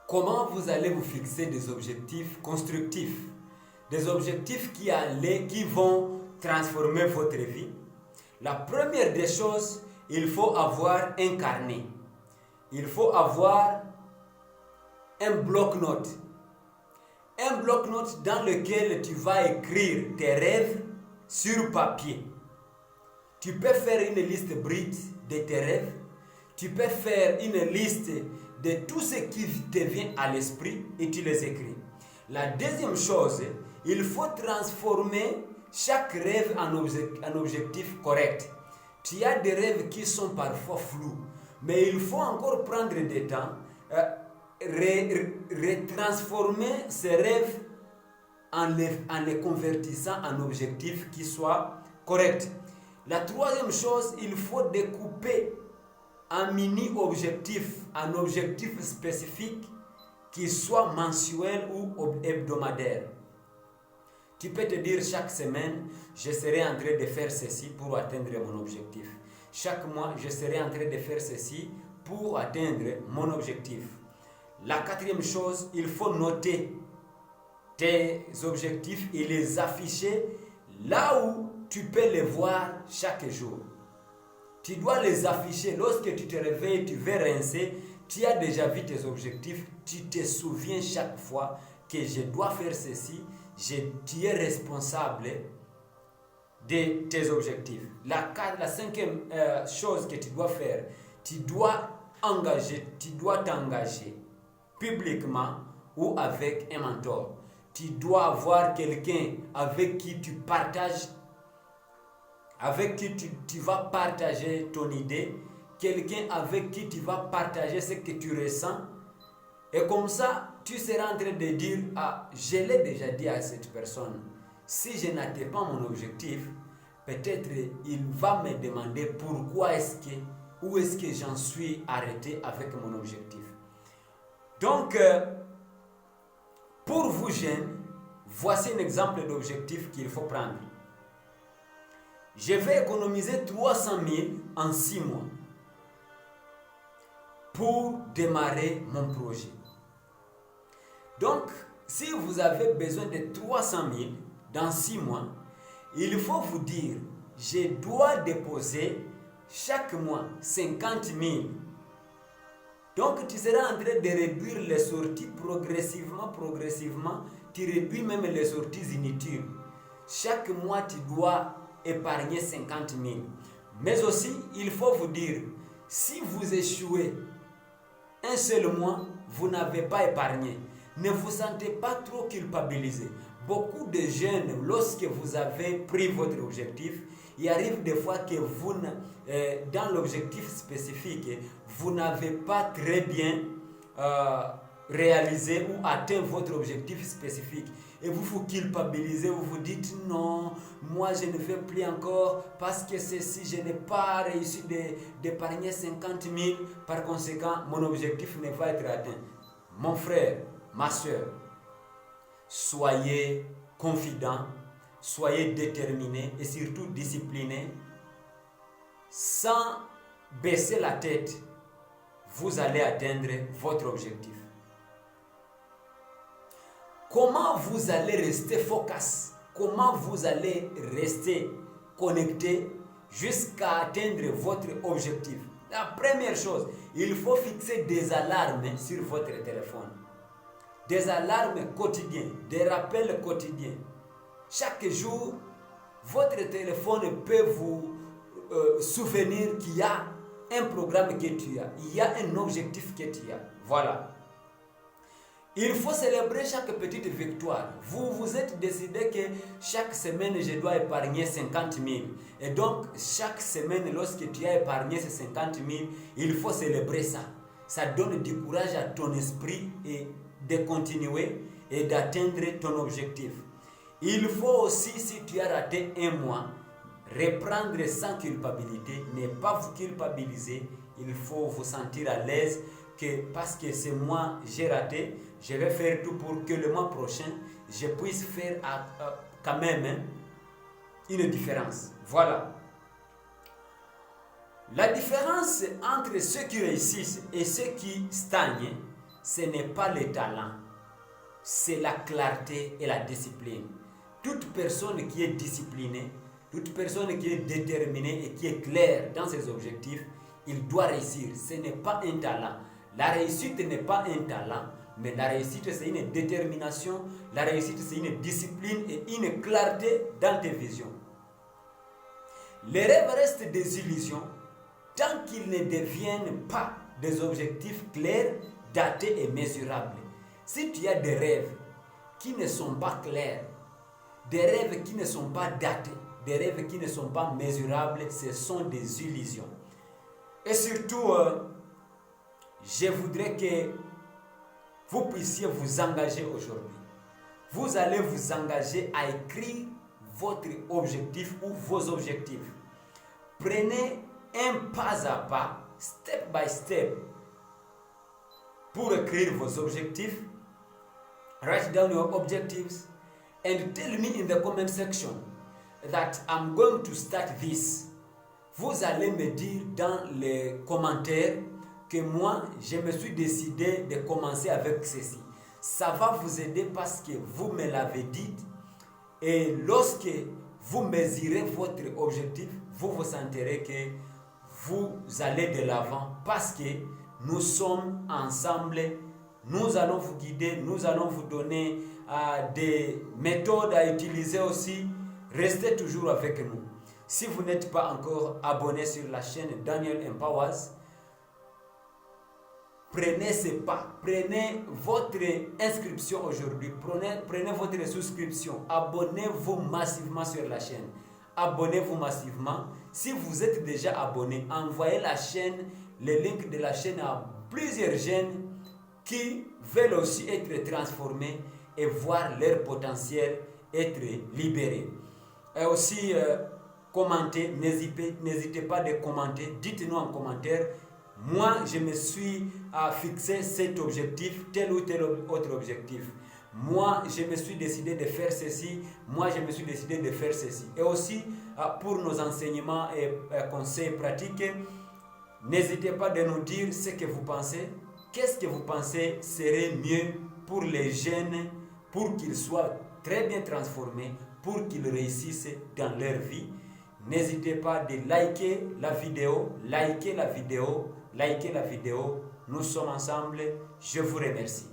Comment vous allez vous fixer des objectifs constructifs, des objectifs qui vont transformer votre vie? La première des choses, il faut avoir un carnet. Il faut avoir un bloc-notes. Un bloc-notes dans lequel tu vas écrire tes rêves sur papier. Tu peux faire une liste brute de tes rêves. Tu peux faire une liste de tout ce qui te vient à l'esprit et tu les écris. La deuxième chose, il faut transformer chaque rêve en objectif correct. Tu as des rêves qui sont parfois flous, mais il faut encore prendre du temps, retransformer ces rêves en les convertissant en objectifs qui soient corrects. La troisième chose, il faut découper un mini-objectif, un objectif spécifique qui soit mensuel ou hebdomadaire. Tu peux te dire chaque semaine, je serai en train de faire ceci pour atteindre mon objectif. Chaque mois, je serai en train de faire ceci pour atteindre mon objectif. La quatrième chose, il faut noter tes objectifs et les afficher là où tu peux les voir chaque jour. Tu dois les afficher. Lorsque tu te réveilles, tu veux rincer, tu as déjà vu tes objectifs, tu te souviens chaque fois que je dois faire ceci, tu es responsable de tes objectifs. La cinquième chose que tu dois faire, tu dois t'engager publiquement ou avec un mentor. Tu dois avoir quelqu'un avec qui tu partages, avec qui tu vas partager ton idée, quelqu'un avec qui tu vas partager ce que tu ressens. Et comme ça, tu seras en train de dire, ah, je l'ai déjà dit à cette personne, si je n'atteins pas mon objectif, peut-être il va me demander pourquoi où est-ce que j'en suis arrêté avec mon objectif. Donc, pour vous jeunes, voici un exemple d'objectif qu'il faut prendre. Je vais économiser 300 000 en 6 mois pour démarrer mon projet. Donc, si vous avez besoin de 300 000 dans 6 mois, il faut vous dire, je dois déposer chaque mois 50 000. Donc, tu seras en train de réduire les sorties progressivement. Tu réduis même les sorties inutiles. Chaque mois, tu dois épargner 50 000. Mais aussi, il faut vous dire, si vous échouez un seul mois, vous n'avez pas épargné. Ne vous sentez pas trop culpabilisé. Beaucoup de jeunes, lorsque vous avez pris votre objectif, il arrive des fois que vous, dans l'objectif spécifique, vous n'avez pas très bien réalisé ou atteint votre objectif spécifique. Et vous vous culpabilisez, vous vous dites non, moi je ne fais plus encore parce que ceci, je n'ai pas réussi d'épargner 50 000, par conséquent, mon objectif ne va être atteint. Mon frère, ma soeur, soyez confidents, soyez déterminés et surtout disciplinés. Sans baisser la tête, vous allez atteindre votre objectif. Comment vous allez rester focus? Comment vous allez rester connecté jusqu'à atteindre votre objectif? La première chose, il faut fixer des alarmes sur votre téléphone. Des alarmes quotidiennes, des rappels quotidiens. Chaque jour, votre téléphone peut vous souvenir qu'il y a un programme que tu as, il y a un objectif que tu as. Voilà. Il faut célébrer chaque petite victoire. Vous vous êtes décidé que chaque semaine, je dois épargner 50 000. Et donc, chaque semaine, lorsque tu as épargné ces 50 000, il faut célébrer ça. Ça donne du courage à ton esprit et de continuer et d'atteindre ton objectif. Il faut aussi, si tu as raté un mois, reprendre sans culpabilité, ne pas vous culpabiliser. Il faut vous sentir à l'aise que parce que ce mois j'ai raté, je vais faire tout pour que le mois prochain, je puisse faire quand même une différence. Voilà. La différence entre ceux qui réussissent et ceux qui stagnent, ce n'est pas le talent, c'est la clarté et la discipline. Toute personne qui est disciplinée, toute personne qui est déterminée et qui est claire dans ses objectifs, il doit réussir. Ce n'est pas un talent. La réussite n'est pas un talent, mais la réussite c'est une détermination, la réussite c'est une discipline et une clarté dans tes visions. Les rêves restent des illusions tant qu'ils ne deviennent pas des objectifs clairs, datés et mesurables. Si tu as des rêves qui ne sont pas clairs, des rêves qui ne sont pas datés, des rêves qui ne sont pas mesurables, ce sont des illusions. Et surtout, je voudrais que vous puissiez vous engager aujourd'hui. Vous allez vous engager à écrire votre objectif ou vos objectifs. Prenez un pas à pas, step by step, pour écrire vos objectifs. Write down your objectives and tell me in the comment section that I'm going to start this. Vous allez me dire dans les commentaires que moi, je me suis décidé de commencer avec ceci. Ça va vous aider parce que vous me l'avez dit. Et lorsque vous mesurez votre objectif, vous vous sentirez que vous allez de l'avant parce que nous sommes ensemble. Nous allons vous guider, nous allons vous donner des méthodes à utiliser aussi. Restez toujours avec nous. Si vous n'êtes pas encore abonné sur la chaîne Daniel Empowers, prenez ce pas, prenez votre inscription aujourd'hui, prenez votre souscription, abonnez-vous massivement sur la chaîne. Abonnez-vous massivement. Si vous êtes déjà abonné, envoyez la chaîne, le link de la chaîne à plusieurs jeunes qui veulent aussi être transformés et voir leur potentiel être libéré. Et aussi, commentez, n'hésitez pas de commenter, dites-nous en commentaire. Moi, je me suis fixé cet objectif, tel ou tel autre objectif. Moi, je me suis décidé de faire ceci. Moi, je me suis décidé de faire ceci. Et aussi, pour nos enseignements et conseils pratiques, n'hésitez pas de nous dire ce que vous pensez. Qu'est-ce que vous pensez serait mieux pour les jeunes, pour qu'ils soient très bien transformés, pour qu'ils réussissent dans leur vie. N'hésitez pas de liker la vidéo, likez la vidéo. Nous sommes ensemble. Je vous remercie.